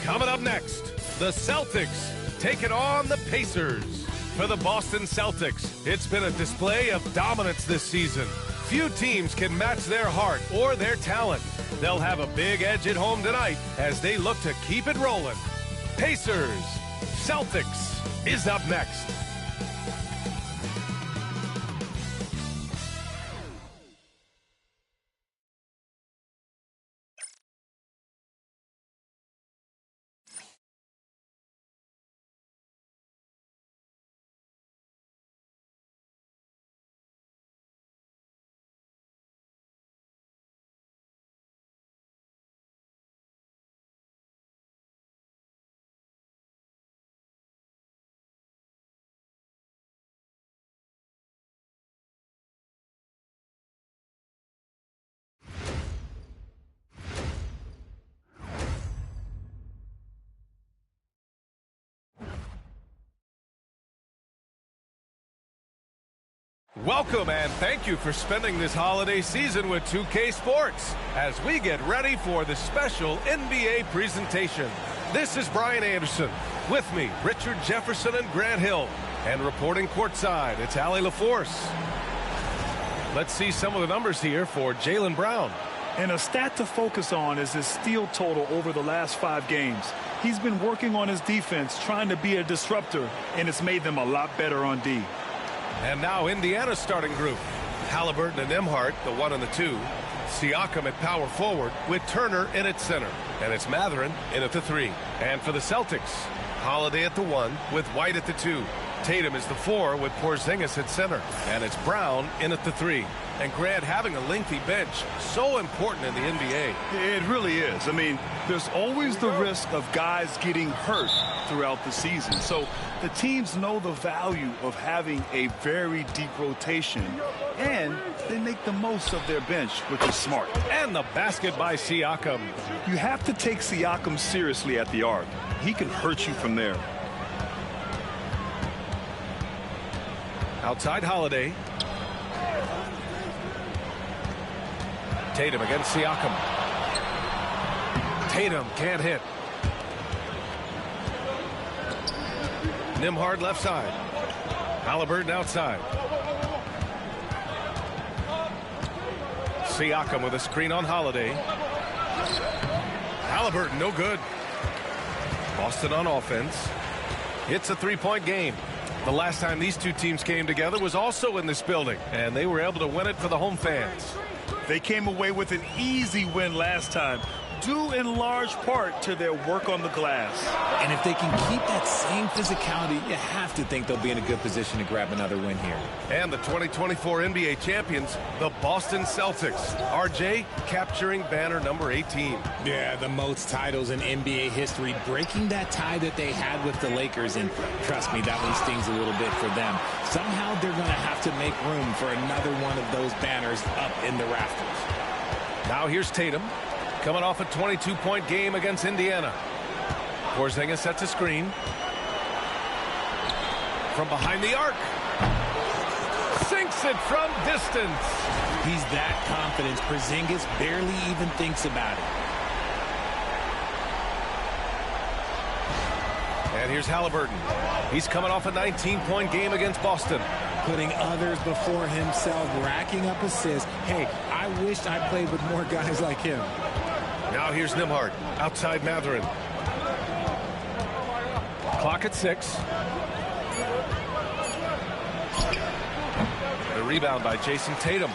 Coming up next, the Celtics taking on the Pacers. For the Boston Celtics, it's been a display of dominance this season. Few teams can match their heart or their talent. They'll have a big edge at home tonight as they look to keep it rolling. Pacers, Celtics is up next. Welcome and thank you for spending this holiday season with 2K Sports as we get ready for the special NBA presentation. This is Brian Anderson. With me, Richard Jefferson and Grant Hill. And reporting courtside, it's Allie LaForce. Let's see some of the numbers here for Jaylen Brown. And a stat to focus on is his steal total over the last 5 games. He's been working on his defense, trying to be a disruptor, and it's made them a lot better on D. And now Indiana's starting group. Halliburton and Nembhard, the 1 and the 2. Siakam at power forward with Turner in at center. And it's Mathurin in at the 3. And for the Celtics, Holiday at the 1 with White at the 2. Tatum is the 4 with Porzingis at center. And it's Brown in at the 3. And Grant, having a lengthy bench, so important in the NBA. It really is. I mean, there's always the risk of guys getting hurt throughout the season. So the teams know the value of having a very deep rotation, and they make the most of their bench, which is smart. And the basket by Siakam. You have to take Siakam seriously at the arc. He can hurt you from there. Outside Holiday. Tatum against Siakam. Tatum can't hit. Nembhard left side. Halliburton outside. Siakam with a screen on Holiday. Halliburton no good. Boston on offense. It's a 3-point game. The last time these two teams came together was also in this building, and they were able to win it for the home fans. They came away with an easy win last time, due in large part to their work on the glass. And if they can keep that same physicality, you have to think they'll be in a good position to grab another win here. And the 2024 NBA champions, the Boston Celtics. RJ capturing banner number 18. Yeah, the most titles in NBA history, breaking that tie that they had with the Lakers. And trust me, that one stings a little bit for them. Somehow they're going to have to make room for another one of those banners up in the rafters. Now here's Tatum. Coming off a 22-point game against Indiana. Porzingis sets a screen. From behind the arc. Sinks it from distance. He's that confident. Porzingis barely even thinks about it. And here's Halliburton. He's coming off a 19-point game against Boston. Putting others before himself, racking up assists. Hey, I wish I played with more guys like him. Now here's Nembhard, outside Mathurin. Clock at 6. The rebound by Jason Tatum.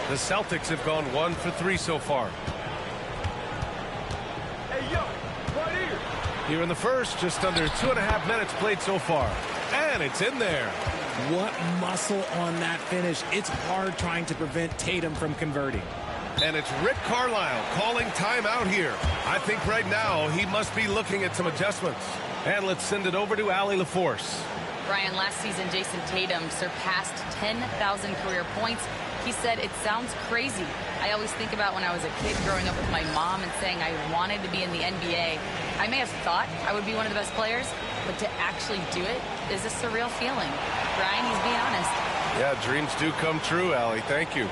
The Celtics have gone 1 for 3 so far. Here in the first, just under 2.5 minutes played so far. And it's in there. What muscle on that finish. It's hard trying to prevent Tatum from converting. And it's Rick Carlisle calling timeout here. I think right now he must be looking at some adjustments. And let's send it over to Allie LaForce. Brian, last season Jason Tatum surpassed 10,000 career points. He said, it sounds crazy. I always think about when I was a kid growing up with my mom and saying I wanted to be in the NBA. I may have thought I would be one of the best players, but to actually do it is a surreal feeling. Brian, he's being honest. Yeah, dreams do come true, Allie. Thank you.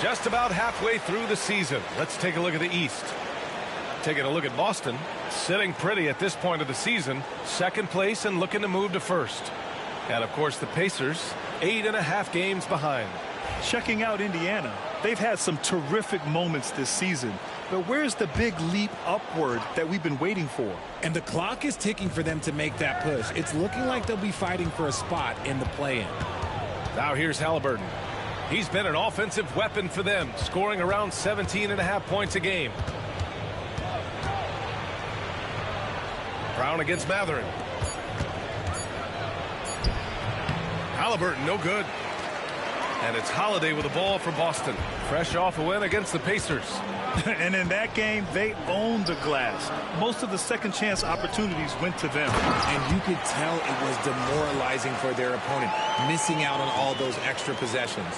Just about halfway through the season. Let's take a look at the East. Taking a look at Boston, sitting pretty at this point of the season, second place and looking to move to first. And of course the Pacers, 8.5 games behind. Checking out Indiana, they've had some terrific moments this season. But where's the big leap upward that we've been waiting for? And the clock is ticking for them to make that push. It's looking like they'll be fighting for a spot in the play-in. Now here's Halliburton. He's been an offensive weapon for them, scoring around 17.5 points a game. Brown against Mathurin. Halliburton, no good. And it's Holiday with the ball for Boston. Fresh off a win against the Pacers. And in that game, they owned the glass. Most of the second chance opportunities went to them. And you could tell it was demoralizing for their opponent, missing out on all those extra possessions.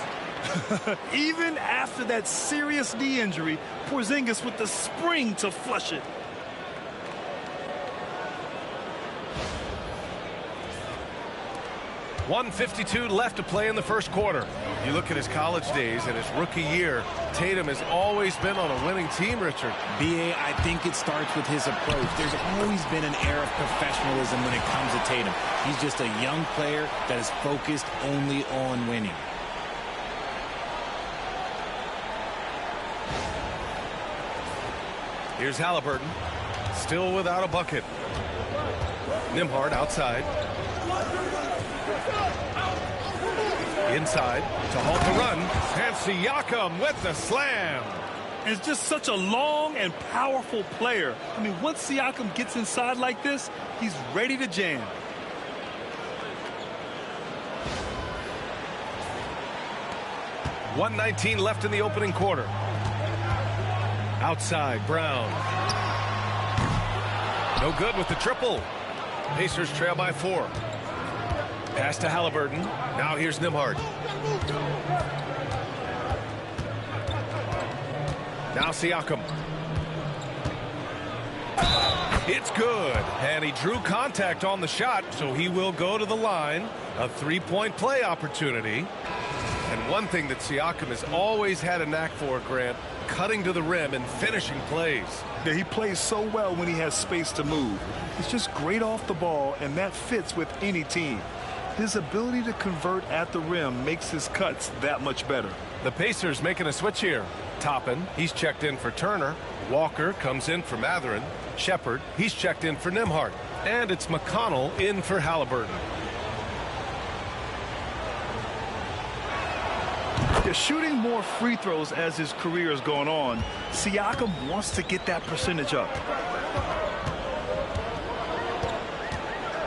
Even after that serious knee injury, Porzingis with the spring to flush it. .152 left to play in the first quarter. You look at his college days and his rookie year, Tatum has always been on a winning team, Richard. B.A., I think it starts with his approach. There's always been an air of professionalism when it comes to Tatum. He's just a young player that is focused only on winning. Here's Halliburton, still without a bucket. Nembhard outside. Inside to halt the run. And Siakam with the slam. It's just such a long and powerful player. I mean, once Siakam gets inside like this, he's ready to jam. .119 left in the opening quarter. Outside, Brown. No good with the triple. Pacers trail by 4. Pass to Halliburton. Now here's Nembhard. Now Siakam. It's good. And he drew contact on the shot, so he will go to the line. A three-point play opportunity. And one thing that Siakam has always had a knack for, Grant, cutting to the rim and finishing plays. Yeah, he plays so well when he has space to move. He's just great off the ball, and that fits with any team. His ability to convert at the rim makes his cuts that much better. The Pacers making a switch here. Toppin, he's checked in for Turner. Walker comes in for Mathurin. Shepard, he's checked in for Nembhard. And it's McConnell in for Halliburton. Yeah, shooting more free throws as his career is going on, Siakam wants to get that percentage up.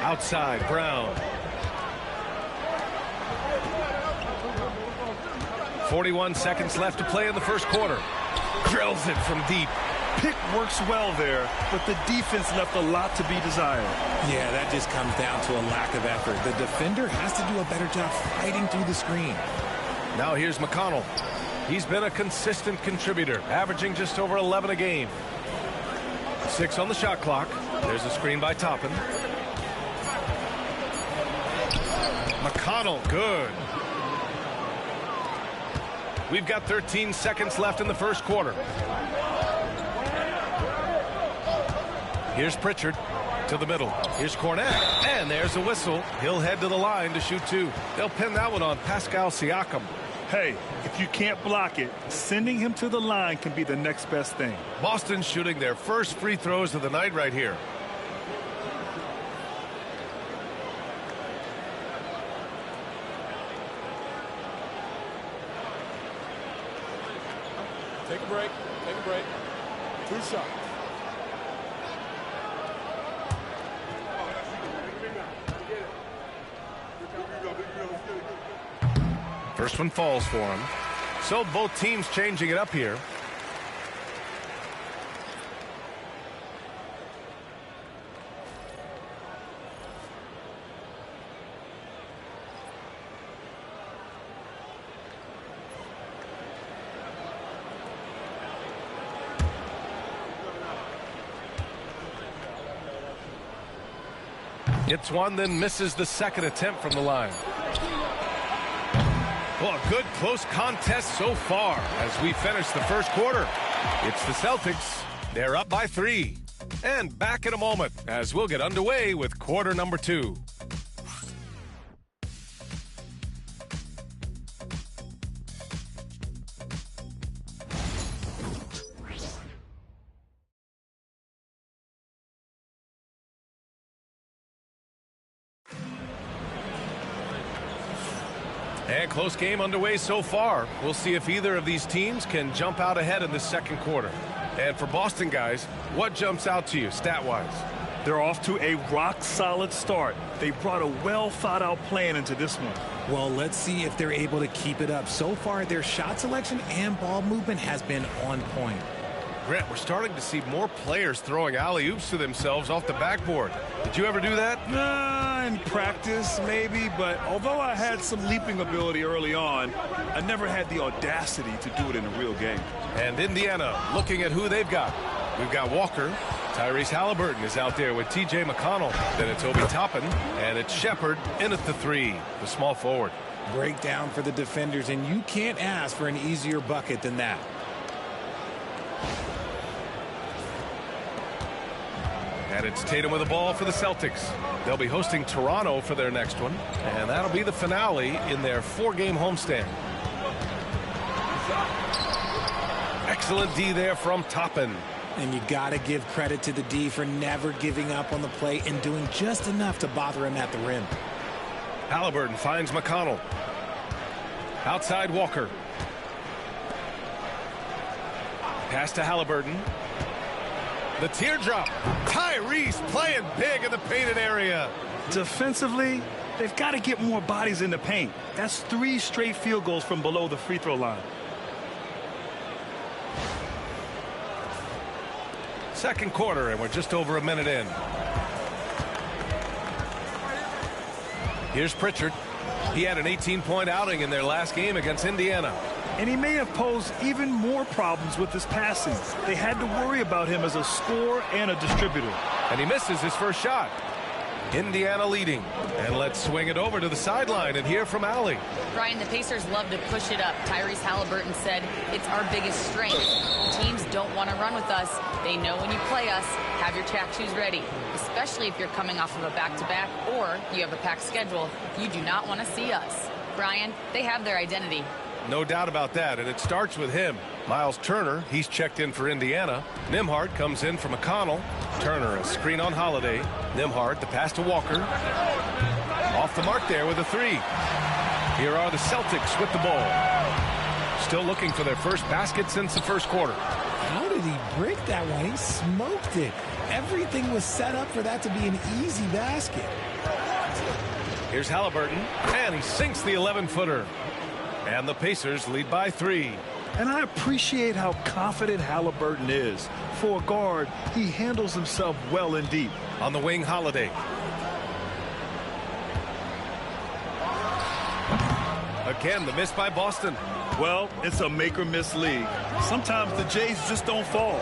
Outside, Brown. 41 seconds left to play in the first quarter. Drills it from deep. Pick works well there, but the defense left a lot to be desired. Yeah, that just comes down to a lack of effort. The defender has to do a better job fighting through the screen. Now here's McConnell. He's been a consistent contributor, averaging just over 11 a game. 6 on the shot clock. There's a screen by Toppin. McConnell, good. We've got 13 seconds left in the first quarter. Here's Pritchard to the middle. Here's Cornette, and there's a whistle. He'll head to the line to shoot 2. They'll pin that one on Pascal Siakam. Hey, if you can't block it, sending him to the line can be the next best thing. Boston shooting their first free throws of the night right here. Take a break. Take a break. 2 shots. First one falls for him. So both teams changing it up here. Gets one, then misses the second attempt from the line. Well, a good close contest so far as we finish the first quarter. It's the Celtics. They're up by 3. And back in a moment as we'll get underway with quarter number 2. And close game underway so far. We'll see if either of these teams can jump out ahead in the second quarter. And for Boston guys, what jumps out to you stat-wise? They're off to a rock-solid start. They brought a well-thought-out plan into this one. Well, let's see if they're able to keep it up. So far, their shot selection and ball movement has been on point. Grant, we're starting to see more players throwing alley-oops to themselves off the backboard. Did you ever do that? In practice, maybe, but although I had some leaping ability early on, I never had the audacity to do it in a real game. And Indiana looking at who they've got. We've got Walker. Tyrese Halliburton is out there with T.J. McConnell. Then it's Obi Toppin, and it's Shepard in at the 3, the small forward. Breakdown for the defenders, and you can't ask for an easier bucket than that. And it's Tatum with the ball for the Celtics. They'll be hosting Toronto for their next one. And that'll be the finale in their 4-game homestand. Excellent D there from Toppin. And you got to give credit to the D for never giving up on the play and doing just enough to bother him at the rim. Halliburton finds McConnell. Outside Walker. Pass to Halliburton. The teardrop. Tyrese playing big in the painted area. Defensively, they've got to get more bodies in the paint. That's 3 straight field goals from below the free throw line. Second quarter, and we're just over a minute in. Here's Pritchard. He had an 18-point outing in their last game against Indiana. And he may have posed even more problems with his passing. They had to worry about him as a scorer and a distributor. And he misses his first shot. Indiana leading. And let's swing it over to the sideline and hear from Allie. Brian, the Pacers love to push it up. Tyrese Halliburton said it's our biggest strength. Teams don't want to run with us. They know when you play us, have your track shoes ready, especially if you're coming off of a back-to-back or you have a packed schedule. You do not want to see us. Brian, they have their identity. No doubt about that, and it starts with him. Miles Turner, he's checked in for Indiana. Nembhard comes in for McConnell. Turner, a screen on Holiday. Nembhard, the pass to Walker. Off the mark there with a 3. Here are the Celtics with the ball. Still looking for their first basket since the first quarter. How did he break that one? He smoked it. Everything was set up for that to be an easy basket. Here's Halliburton, and he sinks the 11-footer. And the Pacers lead by 3. And I appreciate how confident Halliburton is. For a guard, he handles himself well and deep. On the wing, Holiday. Again, the miss by Boston. Well, it's a make-or-miss league. Sometimes the Jays just don't fall.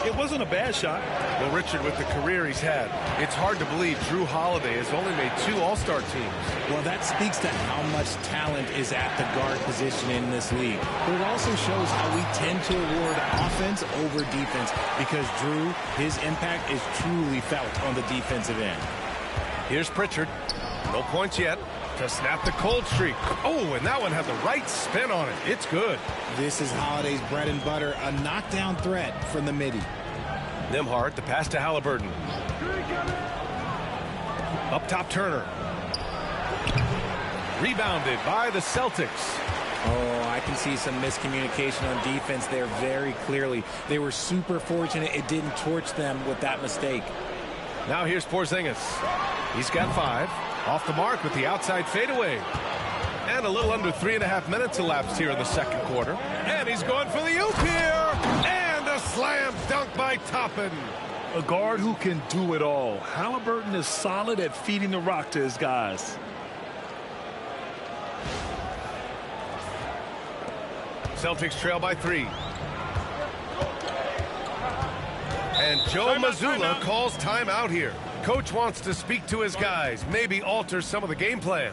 It wasn't a bad shot. Well, Richard, with the career he's had, it's hard to believe Drew Holiday has only made 2 All-Star teams. Well, that speaks to how much talent is at the guard position in this league. But it also shows how we tend to award offense over defense because Drew, his impact is truly felt on the defensive end. Here's Pritchard. No points yet. To snap the cold streak. Oh, and that one had the right spin on it. It's good. This is Holiday's bread and butter, a knockdown threat from the midi. Nembhard, the pass to Halliburton. Up top, Turner. Rebounded by the Celtics. Oh, I can see some miscommunication on defense there very clearly. They were super fortunate it didn't torch them with that mistake. Now here's Porzingis. He's got 5. Off the mark with the outside fadeaway. And a little under 3.5 minutes elapsed here in the second quarter. And he's going for the oop here. And a slam dunk by Toppin. A guard who can do it all. Halliburton is solid at feeding the rock to his guys. Celtics trail by 3. And Joe Mazzulla calls timeout here. Coach wants to speak to his guys, maybe alter some of the game plan.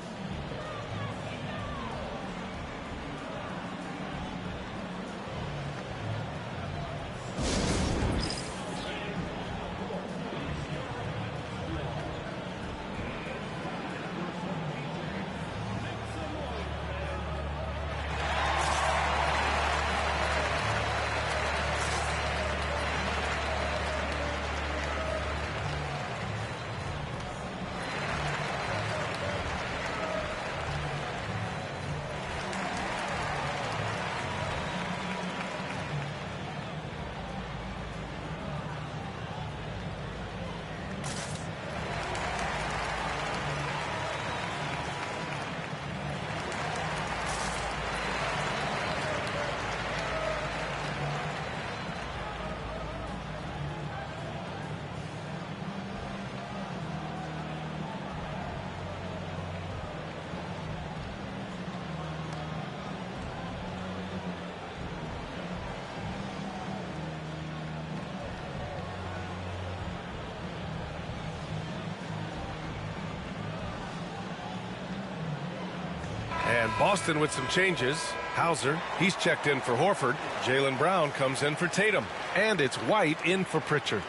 And Boston with some changes. Hauser, he's checked in for Horford. Jaylen Brown comes in for Tatum. And it's White in for Pritchard.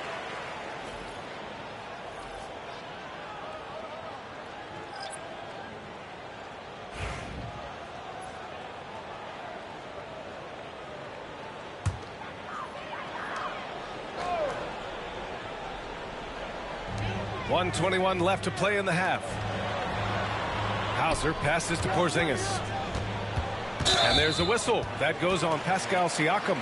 .121 left to play in the half. Hauser passes to Porzingis. And there's a whistle. That goes on Pascal Siakam.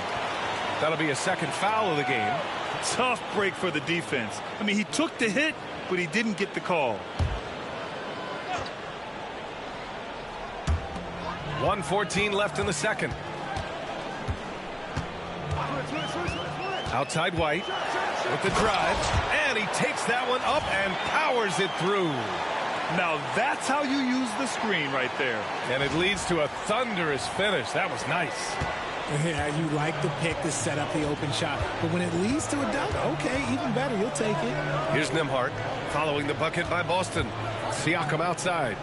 That'll be a second foul of the game. Tough break for the defense. I mean, he took the hit, but he didn't get the call. 1:14 left in the second. Outside White with the drive. And he takes that one up and powers it through. Now that's how you use the screen right there. And it leads to a thunderous finish. That was nice. Yeah, you like the pick to set up the open shot. But when it leads to a dunk, okay, even better. You'll take it. Here's Nembhard following the bucket by Boston. Siakam outside.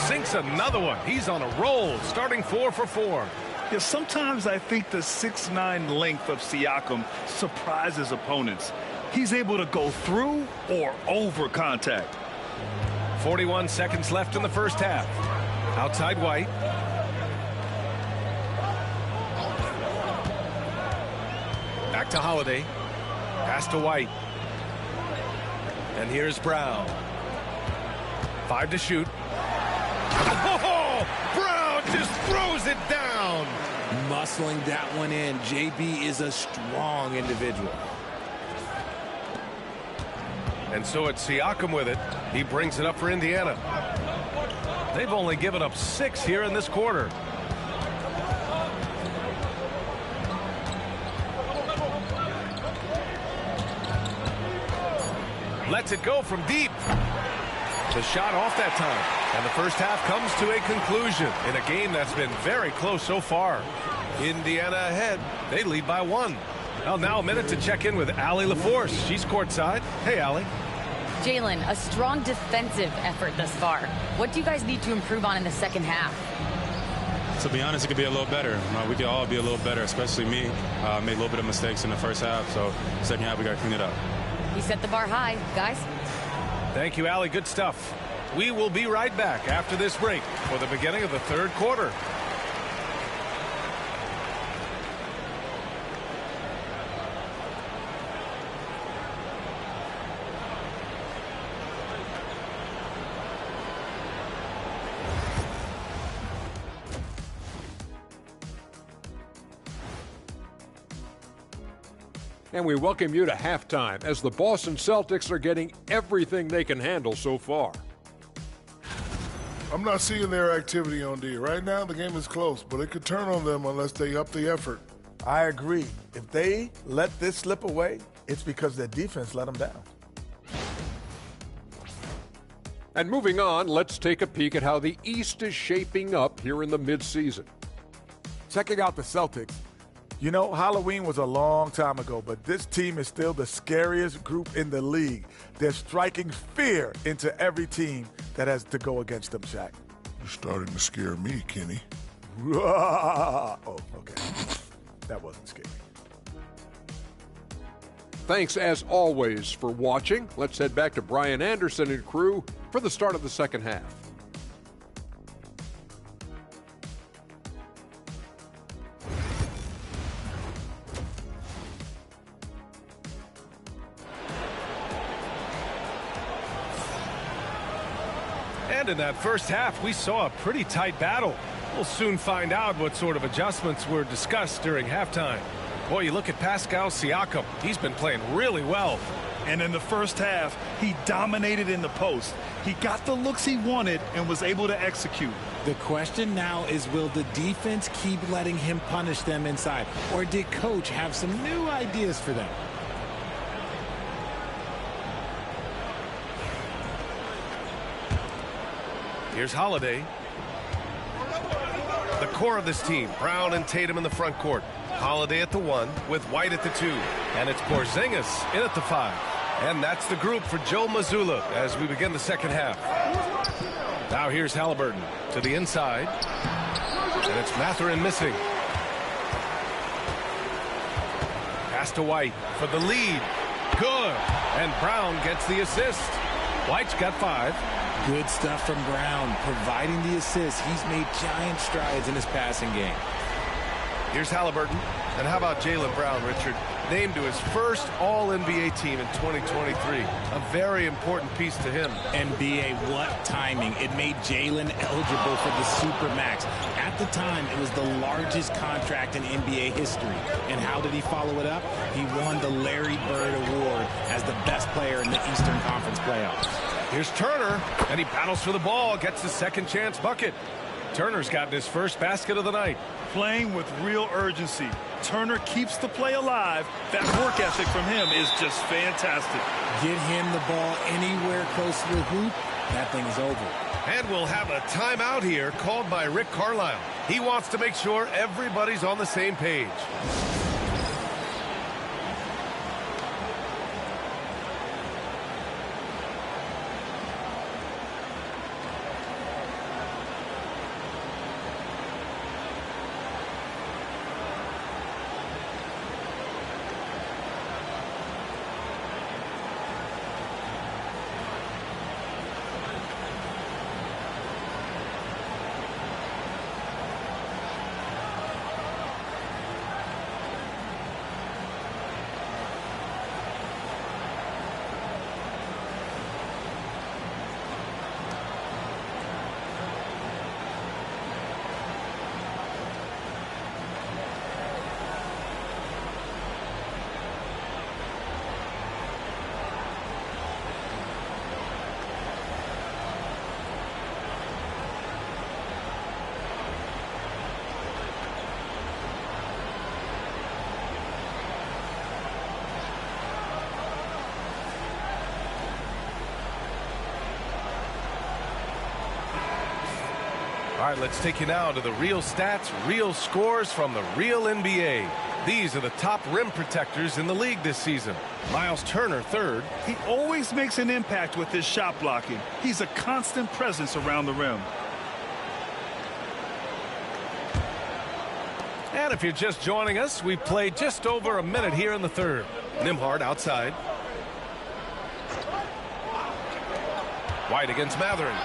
Sinks another one. He's on a roll, starting 4 for 4. Yeah, sometimes I think the 6'9" length of Siakam surprises opponents. He's able to go through or over contact. 41 seconds left in the first half. Outside White. Back to Holiday. Pass to White. And here's Brown. 5 to shoot. Oh, Brown just throws it down. Muscling that one in. JB is a strong individual. And so it's Siakam with it. He brings it up for Indiana. They've only given up 6 here in this quarter. Lets it go from deep. The shot off that time. And the first half comes to a conclusion in a game that's been very close so far. Indiana ahead. They lead by 1. Well, now a minute to check in with Allie LaForce. She's courtside. Hey, Allie. Jalen, a strong defensive effort thus far. What do you guys need to improve on in the second half? To be honest, it could be a little better. We could all be a little better, especially me. Made a little bit of mistakes in the first half, so second half we got to clean it up. He set the bar high, guys. Thank you, Allie. Good stuff. We will be right back after this break for the beginning of the third quarter. And we welcome you to halftime as the Boston Celtics are getting everything they can handle so far. I'm not seeing their activity on D. Right now, the game is close, but it could turn on them unless they up the effort. I agree. If they let this slip away, it's because their defense let them down. And moving on, let's take a peek at how the East is shaping up here in the midseason. Checking out the Celtics. You know, Halloween was a long time ago, but this team is still the scariest group in the league. They're striking fear into every team that has to go against them, Shaq. You're starting to scare me, Kenny. Oh, okay. That wasn't scary. Thanks, as always, for watching. Let's head back to Brian Anderson and crew for the start of the second half. And in that first half, we saw a pretty tight battle. We'll soon find out what sort of adjustments were discussed during halftime. Boy, you look at Pascal Siakam. He's been playing really well. And in the first half, he dominated in the post. He got the looks he wanted and was able to execute. The question now is, will the defense keep letting him punish them inside? Or did Coach have some new ideas for them? Here's Holiday. The core of this team, Brown and Tatum in the front court. Holiday at the 1 with White at the 2. And it's Porzingis in at the 5. And that's the group for Joe Mazzulla as we begin the second half. Now here's Halliburton to the inside. And it's Mathurin missing. Pass to White for the lead. Good. And Brown gets the assist. White's got 5. Good stuff from Brown, providing the assist. He's made giant strides in his passing game. Here's Halliburton. And how about Jaylen Brown, Richard? Named to his first All-NBA team in 2023. A very important piece to him. NBA, what timing. It made Jaylen eligible for the Supermax. At the time, it was the largest contract in NBA history. And how did he follow it up? He won the Larry Bird Award as the best player in the Eastern Conference playoffs. Here's Turner, and he battles for the ball, gets the second chance bucket. Turner's gotten his first basket of the night. Playing with real urgency. Turner keeps the play alive. That work ethic from him is just fantastic. Get him the ball anywhere close to the hoop, that thing is over. And we'll have a timeout here called by Rick Carlisle. He wants to make sure everybody's on the same page. All right, let's take you now to the real stats, real scores from the real NBA. These are the top rim protectors in the league this season. Miles Turner, 3rd. He always makes an impact with his shot blocking. He's a constant presence around the rim. And if you're just joining us, we played just over a minute here in the 3rd. Nembhard outside. White against Mathurin.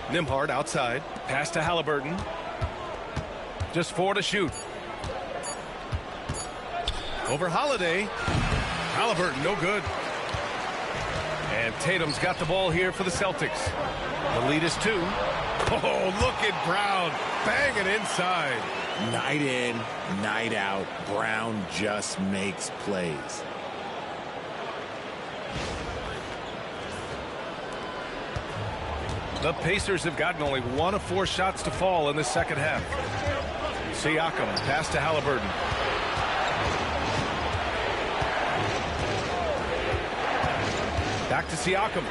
Nembhard outside. Pass to Halliburton. Just 4 to shoot. Over Holiday. Halliburton, no good. And Tatum's got the ball here for the Celtics. The lead is 2. Oh, look at Brown. Bang it inside. Night in, night out. Brown just makes plays. The Pacers have gotten only 1 of 4 shots to fall in the second half. Siakam, pass to Halliburton. Back to Siakam.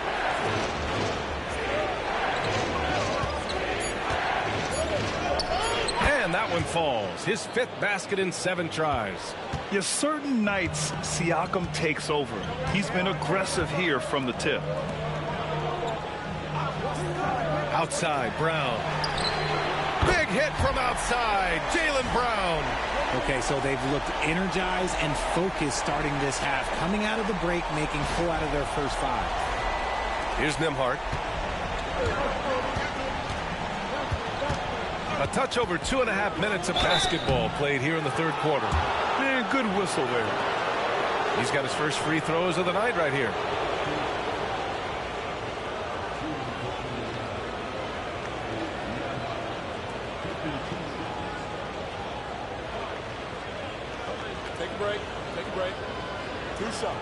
And that one falls. His 5th basket in 7 tries. Yes, certain nights Siakam takes over. He's been aggressive here from the tip. Outside, Brown. Big hit from outside, Jaylen Brown. Okay, so they've looked energized and focused starting this half. Coming out of the break, making 4 out of their first 5. Here's Nembhard. A touch over 2.5 minutes of basketball played here in the 3rd quarter. Man, good whistle there. He's got his first free throws of the night right here. Take a break. Take a break. 2 shots.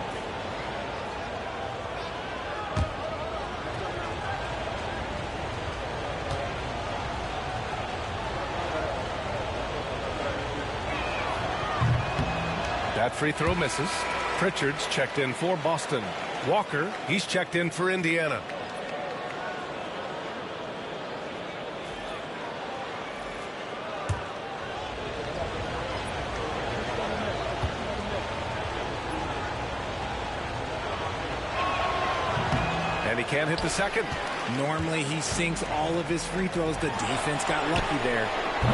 That free throw misses. Pritchard's checked in for Boston. Walker, he's checked in for Indiana. he can't hit the second. Normally, he sinks all of his free throws. The defense got lucky there.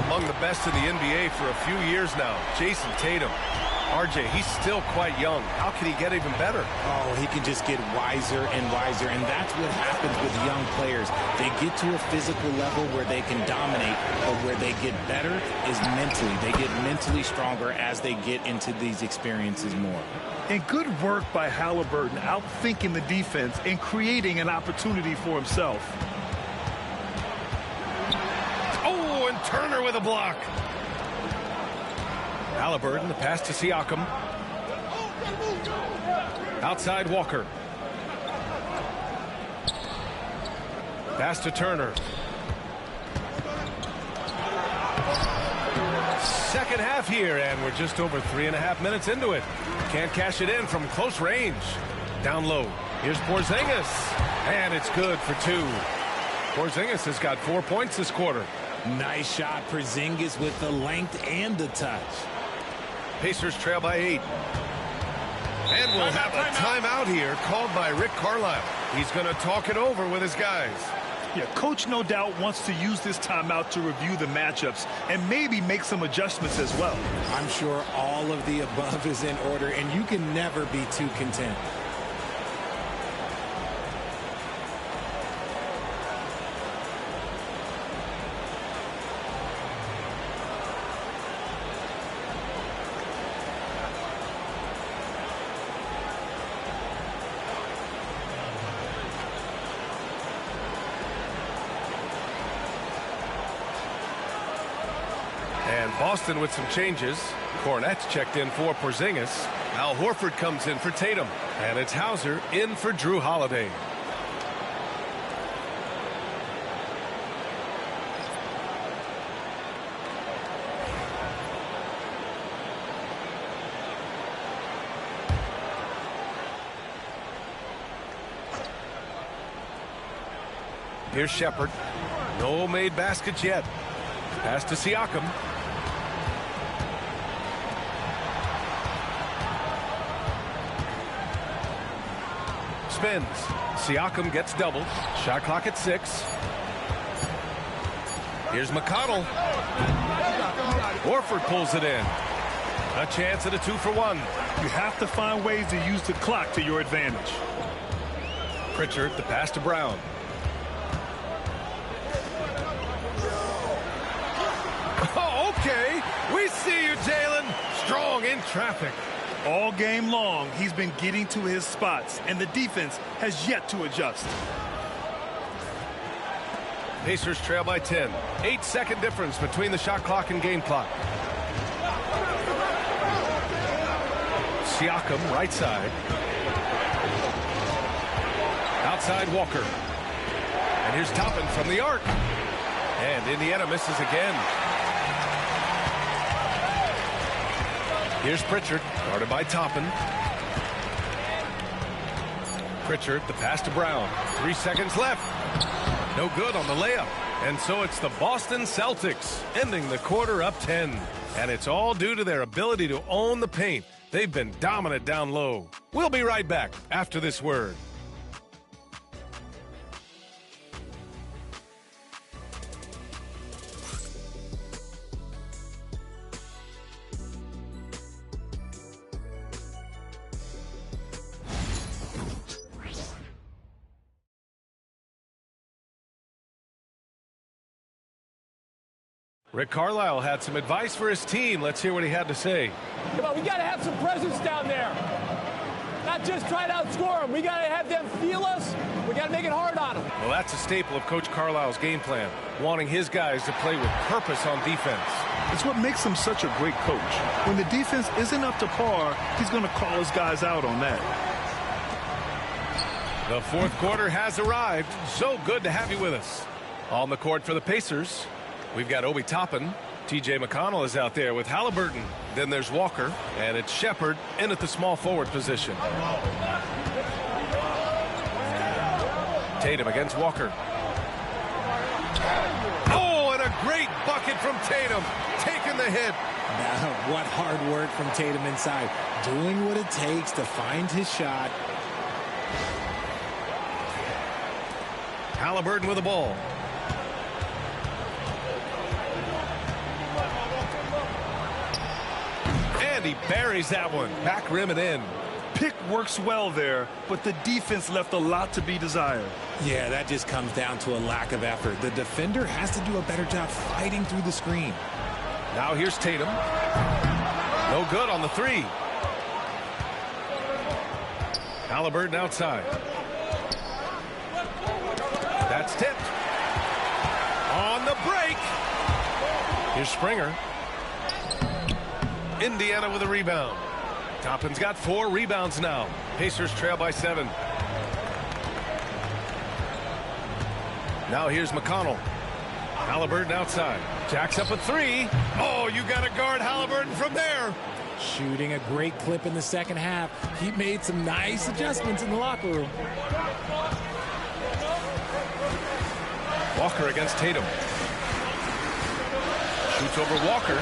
Among the best in the NBA for a few years now, Jason Tatum. RJ, he's still quite young. How can he get even better? Oh, he can just get wiser and wiser, and that's what happens with young players. They get to a physical level where they can dominate, but where they get better is mentally. They get mentally stronger as they get into these experiences more. And good work by Halliburton, outthinking the defense and creating an opportunity for himself. Oh, and Turner with a block. Halliburton, the pass to Siakam. Outside Walker. Pass to Turner. Second half here, and we're just over 3.5 minutes into it. Can't cash it in from close range. Down low. Here's Porzingis. And it's good for 2. Porzingis has got 4 points this quarter. Nice shot, Porzingis with the length and the touch. Pacers trail by 8. And we'll have a timeout here called by Rick Carlisle. He's going to talk it over with his guys. Yeah, coach no doubt wants to use this timeout to review the matchups and maybe make some adjustments as well. I'm sure all of the above is in order, and you can never be too content. And Boston with some changes. Cornette's checked in for Porzingis. Al Horford comes in for Tatum. And it's Hauser in for Drew Holiday. Here's Shepard. No made baskets yet. Pass to Siakam. Spins. Siakam gets doubled. Shot clock at 6. Here's McConnell. Horford pulls it in. A chance at a 2-for-1. You have to find ways to use the clock to your advantage. Pritchard, the pass to Brown. Oh, okay. We see you, Jalen. Strong in traffic. All game long, he's been getting to his spots, and the defense has yet to adjust. Pacers trail by 10. 8-second difference between the shot clock and game clock. Siakam, right side. Outside Walker. And here's Toppin from the arc. And Indiana misses again. Here's Pritchard, guarded by Toppin. Pritchard, the pass to Brown. 3 seconds left. No good on the layup. And so it's the Boston Celtics, ending the quarter up 10. And it's all due to their ability to own the paint. They've been dominant down low. We'll be right back after this word. Rick Carlisle had some advice for his team. Let's hear what he had to say. Come on, we got to have some presence down there. Not just try to outscore them. We got to have them feel us. We got to make it hard on them. Well, that's a staple of Coach Carlisle's game plan, wanting his guys to play with purpose on defense. It's what makes him such a great coach. When the defense isn't up to par, he's going to call his guys out on that. The fourth quarter has arrived. So good to have you with us. On the court for the Pacers, we've got Obi Toppin. T.J. McConnell is out there with Halliburton. Then there's Walker, and it's Shepard in at the small forward position. Tatum against Walker. Oh, and a great bucket from Tatum, taking the hit. Now, what hard work from Tatum inside, doing what it takes to find his shot. Halliburton with the ball. And he buries that one. Back rim and in. Pick works well there, but the defense left a lot to be desired. Yeah, that just comes down to a lack of effort. The defender has to do a better job fighting through the screen. Now here's Tatum. No good on the three. Halliburton outside. That's tipped. On the break. Here's Springer. Indiana with a rebound. Toppin's got 4 rebounds now. Pacers trail by 7. Now here's McConnell. Halliburton outside. Jacks up a 3. Oh, you got to guard Halliburton from there. Shooting a great clip in the second half. He made some nice adjustments in the locker room. Walker against Tatum. Shoots over Walker.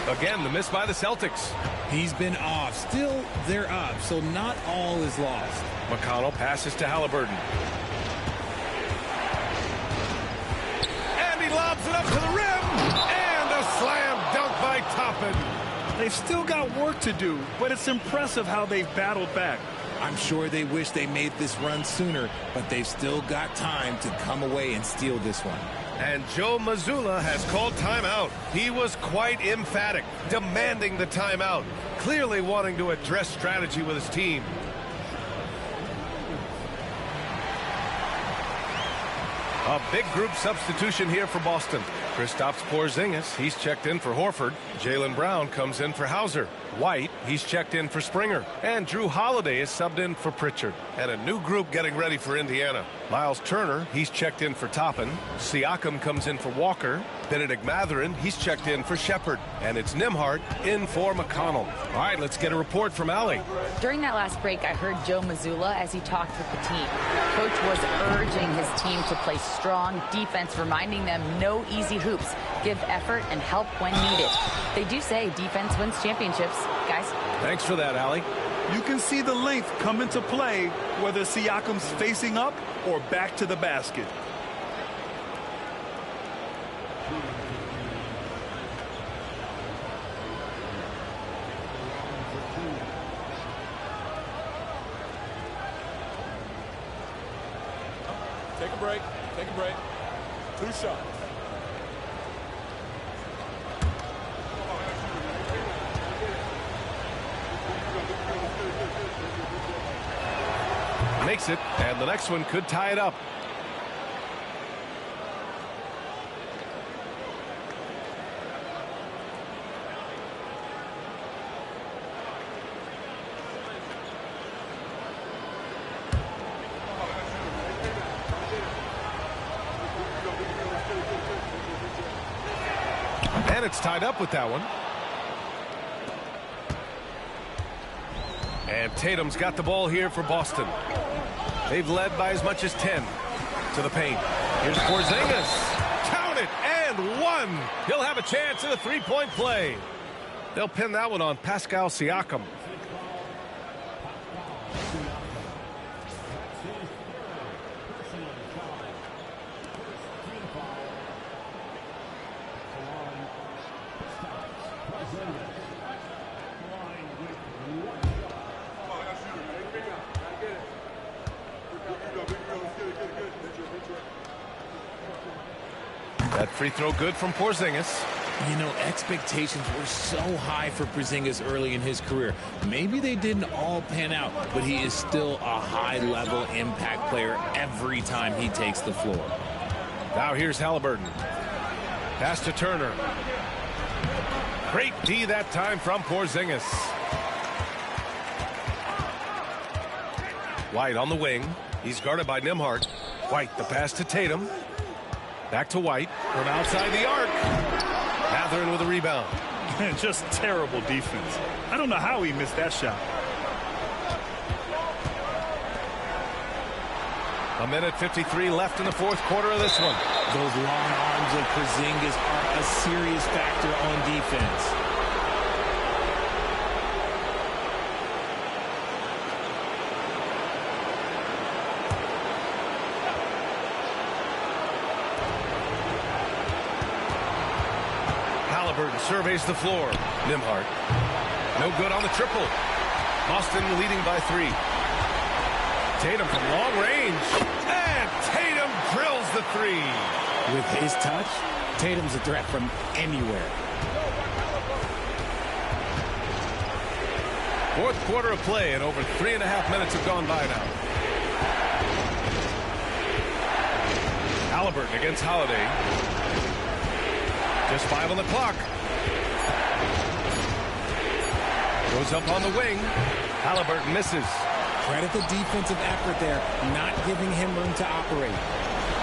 Again, the miss by the Celtics. He's been off. Still, they're up, so not all is lost. McConnell passes to Halliburton. And he lobs it up to the rim. And a slam dunk by Toppin. They've still got work to do, but it's impressive how they've battled back. I'm sure they wish they made this run sooner, but they've still got time to come away and steal this one. And Joe Mazzulla has called timeout. He was quite emphatic, demanding the timeout, clearly wanting to address strategy with his team. A big group substitution here for Boston. Kristaps Porzingis, he's checked in for Horford. Jaylen Brown comes in for Hauser. White, he's checked in for Springer. And Drew Holiday is subbed in for Pritchard. And a new group getting ready for Indiana. Miles Turner, he's checked in for Toppin. Siakam comes in for Walker. Benedict Mathurin, he's checked in for Shepard. And it's Nembhard in for McConnell. All right, let's get a report from Allie. During that last break, I heard Joe Mazzulla as he talked with the team. Coach was urging his team to play strong defense, reminding them no easy hoops, give effort, and help when needed. They do say defense wins championships, guys. Thanks for that, Allie. You can see the length come into play, whether Siakam's facing up or back to the basket. Take a break. Take a break. 2 shots. Makes it, and the next one could tie it up. And it's tied up with that one. And Tatum's got the ball here for Boston. They've led by as much as 10 to the paint. Here's Porzingis. Count it, and 1. He'll have a chance at a three-point play. They'll pin that one on Pascal Siakam. That free throw good from Porzingis. You know, expectations were so high for Porzingis early in his career. Maybe they didn't all pan out, but he is still a high-level impact player every time he takes the floor. Now here's Halliburton. Pass to Turner. Great D that time from Porzingis. White on the wing. He's guarded by Nembhard. White, the pass to Tatum. Back to White from outside the arc. Mathurin with a rebound. Just terrible defense. I don't know how he missed that shot. A minute 53 left in the fourth quarter of this one. Those long arms of Porzingis are a serious factor on defense. surveys the floor. Nembhard. No good on the triple. Boston leading by 3. Tatum from long range. And Tatum drills the 3. With his touch, Tatum's a threat from anywhere. Fourth quarter of play, and over 3.5 minutes have gone by now. Halliburton against Holiday. Just 5 on the clock. Goes up on the wing. Halliburton misses. Credit the defensive effort there, not giving him room to operate.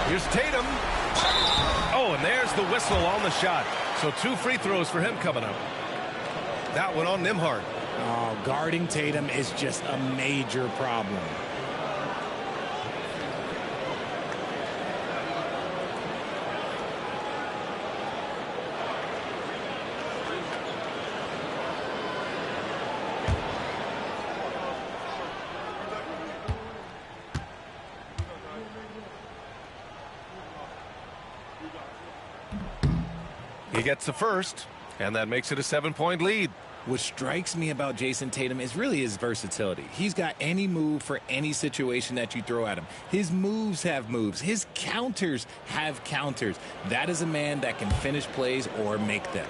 Here's Tatum. Oh, and there's the whistle on the shot. So 2 free throws for him coming up. That one on Nembhard. Oh, guarding Tatum is just a major problem. He gets the first, and that makes it a 7-point lead. What strikes me about Jason Tatum is really his versatility. He's got any move for any situation that you throw at him. His moves have moves. His counters have counters. That is a man that can finish plays or make them.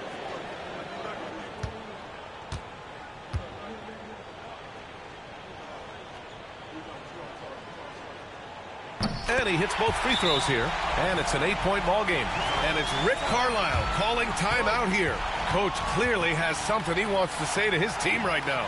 And he hits both free throws here. And it's an 8-point ball game. And it's Rick Carlisle calling timeout here. Coach clearly has something he wants to say to his team right now.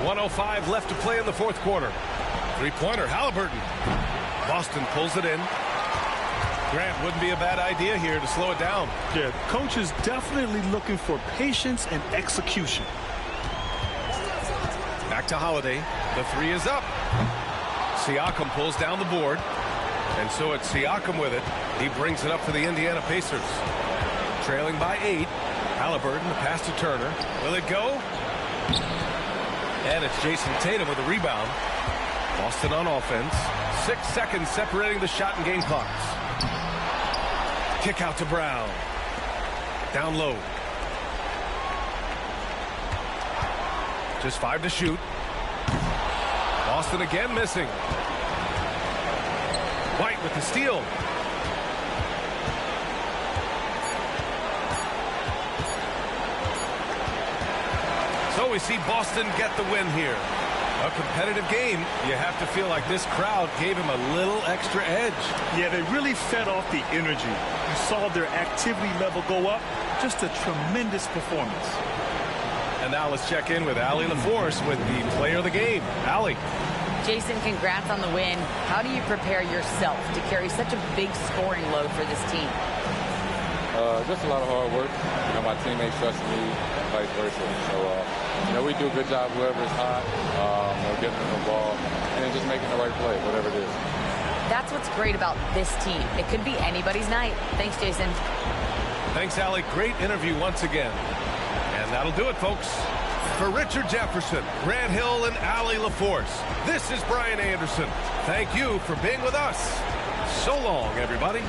.105 left to play in the fourth quarter. Three-pointer, Halliburton. Boston pulls it in. Grant, wouldn't be a bad idea here to slow it down. Yeah, coach is definitely looking for patience and execution. Back to Holiday. The 3 is up. Siakam pulls down the board. And so it's Siakam with it. He brings it up for the Indiana Pacers. Trailing by 8. Halliburton, the pass to Turner. Will it go? And it's Jason Tatum with a rebound. Boston on offense. 6 seconds separating the shot and game clocks. Kick out to Brown. Down low. Just 5 to shoot. Boston again missing. White with the steal. So we see Boston get the win here. A competitive game. You have to feel like this crowd gave him a little extra edge. Yeah, they really fed off the energy. You saw their activity level go up. Just a tremendous performance. And now let's check in with Allie LaForce with the player of the game. Allie. Jason, congrats on the win. How do you prepare yourself to carry such a big scoring load for this team? Just a lot of hard work. My teammates trusting me, and vice versa. So, we do a good job, whoever's hot, getting them the ball, and then just making the right play, whatever it is. That's what's great about this team. It could be anybody's night. Thanks, Jason. Thanks, Allie. Great interview once again. And that'll do it, folks. For Richard Jefferson, Grant Hill, and Allie LaForce, this is Brian Anderson. Thank you for being with us. So long, everybody.